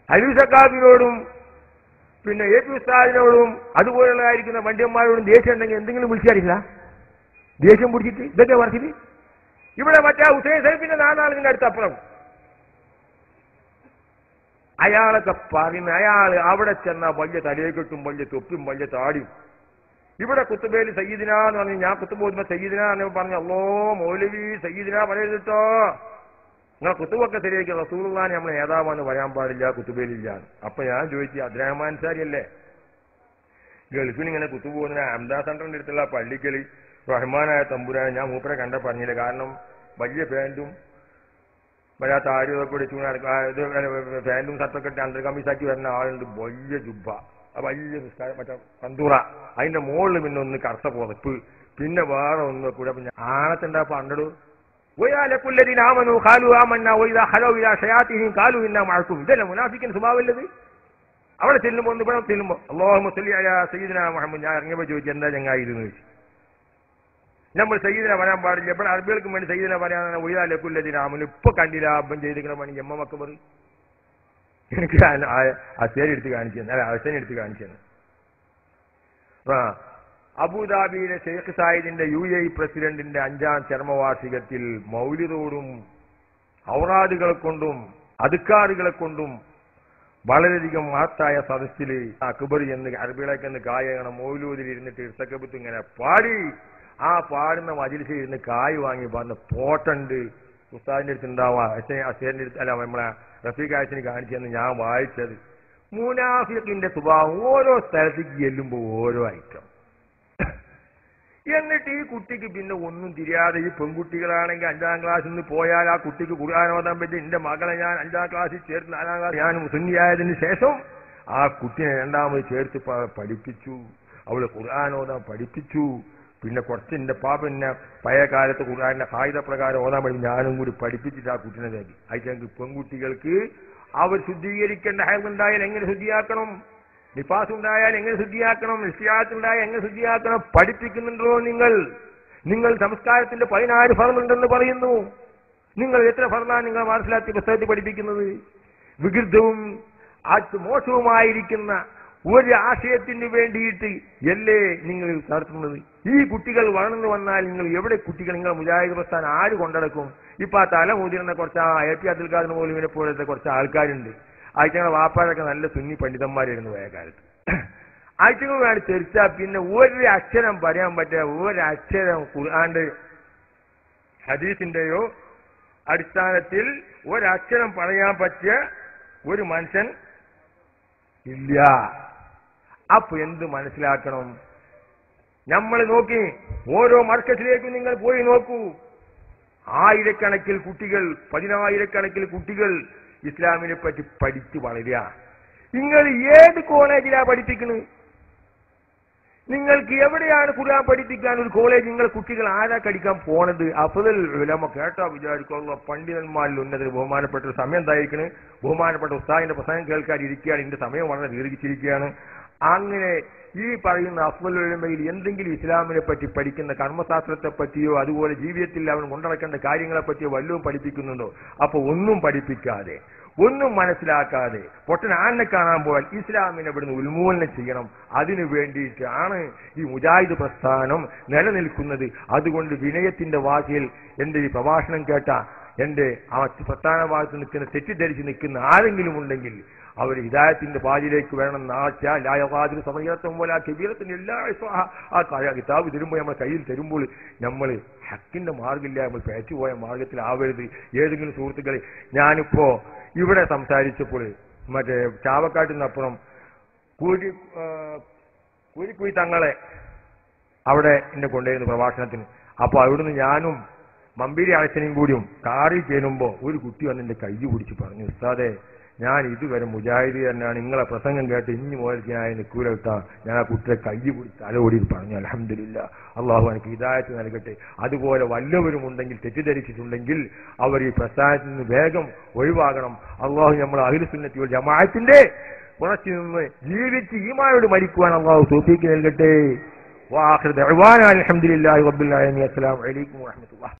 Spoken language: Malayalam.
ഹരീസക്കാബിനോടും പിന്നെ എ പി ഉസ്താദിനോടും അതുപോലുള്ളതായിരിക്കുന്ന വണ്ടിയന്മാരോടും ദേഷ്യം ഉണ്ടെങ്കിൽ എന്തെങ്കിലും വിളിച്ചാറില്ല? ദേഷ്യം പിടിച്ചിട്ട് ഇതൊക്കെ പറഞ്ഞിട്ട് ഇവിടെ മറ്റേ ഹുസൈൻ സൈഫിന്റെ നാലാളിന്റെ അടുത്തപ്പുറം അയാളൊക്കെ പറയുന്ന അയാള് അവിടെ ചെന്ന വലിയ തലയെക്കെട്ടും വലിയ തൊപ്പും വലിയ താടിയും. ഇവിടെ കുത്തുബേല് സയ്യിദിന എന്ന് പറഞ്ഞു. ഞാൻ കുത്തുബ് പോകുമ്പോ സയ്യിദിന എന്ന് പറഞ്ഞു. അല്ലോ മൗലവി സയ്യിദിന പറയരുതോ, നിങ്ങളെ കുത്തുബൊക്കെ ശരിയാക്കി റസൂലുള്ളാഹിനെ നമ്മൾ നേതാവാന്ന് പറയാൻ പാടില്ല, കുത്തുബേലില്ല. അപ്പൊ ഞാൻ ചോദിച്ചു, അബ്ദുറഹ്മാൻ സാരിയല്ലേ ഗൾഫിൽ ഇങ്ങനെ കുത്തുബ് പോകുന്ന അഹമ്മദ് സെന്ററിന്റെ അടുത്തുള്ള പള്ളിക്കൽ റഹ്മാനായ തമ്പുരാനെ ഞാൻ മൂപ്പരെ കണ്ട പറഞ്ഞില്ല. കാരണം വലിയ പാൻറ്റും വരാത്ത ആര്യമൊക്കെ പിടിച്ചു പാൻറ്റും ഷർട്ടൊക്കെ ഇട്ട് അണ്ടർ കമ്മീസാക്കി വരുന്ന ആളുണ്ട്. വലിയ ജുബ്ബ, വലിയ മറ്റേ പന്തൂറ, അതിന്റെ മുകളിൽ പിന്നെ ഒന്ന് കറുത്ത പുതപ്പ്, പിന്നെ വേറെ ഒന്ന് കൂടെ ആണത്തിന്റെ പണ്ടടു ഇതല്ല മുനാഫിക്കിന് സ്വഭാവമില്ലത്. അവിടെ ചെല്ലുമ്പോ ഒന്ന് ഇവിടെ ചെല്ലുമ്പോ അല്ലാഹുമ്മ സല്ലി അലാ സയ്യിദിനാ മുഹമ്മദ്. ഞാൻ ഇറങ്ങിയപ്പോ ചോദിച്ചു, എന്താ ചങ്ങായി ഇരുന്ന് ചോദിച്ചു. നമ്മൾ സയ്യിദിന പറയാൻ പാടില്ല, ഇവിടെ അറബികൾക്കും വേണ്ടി സയ്യിദിന പറയാൻ ഒഴിയാലക്കുല്ലതിനാമൻ ഇപ്പൊ കണ്ടില്ല അബ്ബൻ ചെയ്തിരിക്കണ പണി എമ്മൊക്കെ പറയും. എനിക്ക് അസേന എടുത്ത് കാണിച്ചു തന്നെ, അല്ല അസേന എടുത്ത് കാണിച്ചു തന്നെ. അബുദാബിയിലെ ഷെയ്ഖ് സായിദിന്റെ UAE പ്രസിഡന്റിന്റെ 5ാം ചരമവാർഷികത്തിൽ മൗലിദോടും ഔറാദുകളെ കൊണ്ടും അദ്കാറുകളെ കൊണ്ടും വളരെയധികം മഹത്തായ സദസ്സിൽ അക്ബർ എന്ന് അറബികളൊക്കെ കായണം മൗലൂദിൽ ഇരുന്നിട്ട് ഇർത്തക്കബത്ത് ഇങ്ങനെ പാടി. ആ പാടുന്ന മജിലിസിൽ ഇരുന്ന് കായ് വാങ്ങി പറഞ്ഞ പോട്ടുണ്ട് ഉസ്താദിന്റെ അടുത്ത് ഉണ്ടാവാ, അസേന്റെ അടുത്ത് അല്ല നമ്മളെ റഫീഖ് ആയസിന് കാണിച്ചെന്ന് ഞാൻ വായിച്ചത്. മുനാഫിഖിന്റെ സ്വഭാവം ഓരോ സ്ഥലത്തേക്ക് ചെല്ലുമ്പോ ഓരോ ഐറ്റം. എന്നിട്ട് ഈ കുട്ടിക്ക് പിന്നെ ഒന്നും തിരിയാതെ, ഈ പെൺകുട്ടികളാണെങ്കിൽ 5ാം ക്ലാസ്സിൽ നിന്ന് പോയാൽ ആ കുട്ടിക്ക് ഖുർആൻ ഓതാൻ പറ്റി. എന്റെ മകളെ ഞാൻ 5ാം ക്ലാസ്സിൽ ചേർത്ത് 4ാം ക്ലാസ് ഞാൻ മുസ്ലിയായതിനു ശേഷം ആ കുട്ടിയെ 2ാമത് ചേർത്ത് പഠിപ്പിച്ചു. അവള് ഖുർആൻ ഓതാൻ പഠിപ്പിച്ചു. പിന്നെ കുറച്ച് എന്റെ പാപ്പ എന്നെ പഴയ കാലത്ത് ഖുർആന്റെ കായിക പ്രകാരം ഓതാൻ പഠിക്കും. ഞാനും കൂടി പഠിപ്പിച്ചിട്ട് ആ കുട്ടിനെ തേടി അയച്ചെങ്കിൽ പെൺകുട്ടികൾക്ക് അവർ ശുദ്ധീകരിക്കേണ്ട ഹൈറുണ്ടായാൽ എങ്ങനെ ശുദ്ധിയാക്കണം, നിഫാസ് ഉണ്ടായാൽ എങ്ങനെ ശുദ്ധിയാക്കണം, നിശ്ചയാത്ത് ഉണ്ടായാൽ എങ്ങനെ ശുദ്ധിയാക്കണം പഠിപ്പിക്കുന്നുണ്ടോ നിങ്ങൾ? നിങ്ങൾ സംസ്കാരത്തിന്റെ 16 ഫർളുണ്ടെന്ന് പറയുന്നു. നിങ്ങൾ എത്ര ഫർളാണ് നിങ്ങൾ മനസ്സിലാക്കി പുസ്തകത്തിൽ പഠിപ്പിക്കുന്നത്? വികൃതവും മോശവുമായിരിക്കുന്ന ഒരു ആശയത്തിന് വേണ്ടിയിട്ട് അല്ലേ നിങ്ങൾ നടത്തുന്നത്? ഈ കുട്ടികൾ വളർന്നു വന്നാൽ നിങ്ങൾ എവിടെ കുട്ടികൾ, നിങ്ങൾ മുജാഹിദ് പ്രസ്ഥാനം ആര് കൊണ്ടടക്കും? ഇപ്പൊ ആ തല മുതിർന്ന കുറച്ച് AP അബ്ദുൽ ഖാദർ മൗലവിനെ പോലത്തെ കുറച്ച് ആൾക്കാരുണ്ട്. ആഴ്ചകളെ വാപ്പാരൊക്കെ നല്ല സുന്നി പണ്ഡിതന്മാരായിരുന്നു പഴയ കാലത്ത്. ആഴ്ചകൾ വേണ്ടി തെരിച്ചാൽ പിന്നെ ഒരു അക്ഷരം പറയാൻ പറ്റുക, ഒരക്ഷരം ഖുർആന്റെ ഹദീസിന്റെയോ അടിസ്ഥാനത്തിൽ ഒരക്ഷരം പറയാൻ പറ്റിയ ഒരു മനുഷ്യൻ ഇല്ല. അപ്പൊ എന്ത് മനസ്സിലാക്കണം? നമ്മൾ നോക്കി ഓരോ മർക്കസിലേക്കും നിങ്ങൾ പോയി നോക്കൂ. 1000കണക്കിൽ കുട്ടികൾ, 10000കണക്കിൽ കുട്ടികൾ ഇസ്ലാമിനെ പറ്റി പഠിച്ചു വളരുക. നിങ്ങൾ ഏത് കോളേജിലാ പഠിപ്പിക്കുന്നത്? നിങ്ങൾക്ക് എവിടെയാണ് ഖുർആൻ പഠിപ്പിക്കാൻ ഒരു കോളേജ്? നിങ്ങൾ കുട്ടികൾ ആരാ കടിക്കാൻ പോണത്? അഫ്ദൽ ഉലമ കേട്ടാ വിചാരിക്കുള്ള പണ്ഡിതന്മാരിൽ ഉന്നതർ ബഹുമാനപ്പെട്ട ഒരു സമയം എന്തായിരിക്കണം, ബഹുമാനപ്പെട്ട ഉസ്താദിന്റെ പ്രസംഗം കേൾക്കാൻ ഇരിക്കുകയാണ്. ഇതിന്റെ സമയം വളരെ ദീർഘിച്ചിരിക്കുകയാണ്. അങ്ങനെ ഈ പറയുന്ന അഫ്ദൽ ഉലമയിൽ എന്തെങ്കിലും ഇസ്ലാമിനെ പറ്റി പഠിക്കുന്ന കർമ്മശാസ്ത്രത്തെ പറ്റിയോ അതുപോലെ ജീവിതത്തിൽ അവൻ കൊണ്ടുനടക്കേണ്ട കാര്യങ്ങളെ പറ്റിയോ വല്ലതും പഠിപ്പിക്കുന്നുണ്ടോ? അപ്പൊ ഒന്നും പഠിപ്പിക്കാതെ, ഒന്നും മനസ്സിലാക്കാതെ പൊട്ടൻ ആനെ കാണാൻ പോയാൽ ഇസ്ലാമിനെ ഇവിടുന്ന് ഉന്മൂലനം ചെയ്യണം. അതിനു വേണ്ടിയിട്ടാണ് ഈ മുജാഹിദ് പ്രസ്ഥാനം നിലനിൽക്കുന്നത്. അതുകൊണ്ട് വിനയത്തിന്റെ വാക്കിൽ എന്റെ ഈ പ്രഭാഷണം കേട്ട എന്റെ ആ പ്രസ്ഥാന ഭാഗത്ത് നിൽക്കുന്ന തെറ്റിദ്ധരിച്ച് നിൽക്കുന്ന ആരെങ്കിലും ഉണ്ടെങ്കിൽ അവർ ഹിദായത്തിന്റെ പാതിയിലേക്ക് വരണം. യാതൊരു സമയത്തും പോലെ ആ കബീറത്തിന് എല്ലാ ആ കിതാബ് തരുമ്പോൾ നമ്മൾ കയ്യിൽ തരുമ്പോൾ നമ്മൾ ഹക്കിന്റെ മാർഗമില്ല, നമ്മൾ പേച്ചുപോയ മാർഗത്തിലാവരുത്. ഏതെങ്കിലും സുഹൃത്തുക്കളെ, ഞാനിപ്പോ ഇവിടെ സംസാരിച്ചപ്പോൾ മറ്റേ ചാവക്കാട്ടിനപ്പുറം കൂരിക്കുയി തങ്ങളെ അവിടെ എന്നെ കൊണ്ടുവരുന്നു പ്രഭാഷണത്തിന്. അപ്പൊ അവിടുന്ന് ഞാനും മമ്പീരി അഴച്ചനും കൂടിയും കാറിൽ ചേരുമ്പോ ഒരു കുട്ടി വന്ന് എന്റെ കൈ പിടിച്ച് പറഞ്ഞു, ഉസ്താദേ ഞാൻ ഇതുവരെ മുജാഹിദ് തന്നെയാണ്, നിങ്ങളെ പ്രസംഗം കേട്ട് ഇനി മുതൽ ഞാൻ നിൽക്കൂല കിട്ടാ. ഞാൻ ആ കുട്ടിയെ കൈ പിടിച്ച് തലയോടി പറഞ്ഞു. അൽഹംദുലില്ലാ, അള്ളാഹു എനിക്ക് ഹിദായത്ത് നൽകട്ടെ. അതുപോലെ വല്ലവരും ഉണ്ടെങ്കിൽ തെറ്റിദ്ധരിച്ചിട്ടുണ്ടെങ്കിൽ അവർ ഈ പ്രസ്ഥാനത്തിൽ നിന്ന് വേഗം ഒഴിവാകണം. അള്ളാഹു നമ്മൾ അഹ്ലു സുന്നത്തി വൽ ജമാഅത്തിന്റെ കുറച്ചു നിന്ന് ജീവിച്ച് ഈമാനോട് മരിക്കുവാൻ അള്ളാഹു തൗഫീഖ് നൽകട്ടെ. വാഖിറു ദഅ്വാനാ അൽഹംദുലില്ലാഹി റബ്ബിൽ ആലമീൻ. അസ്സലാമു അലൈക്കും വറഹ്മത്തുള്ളാഹി.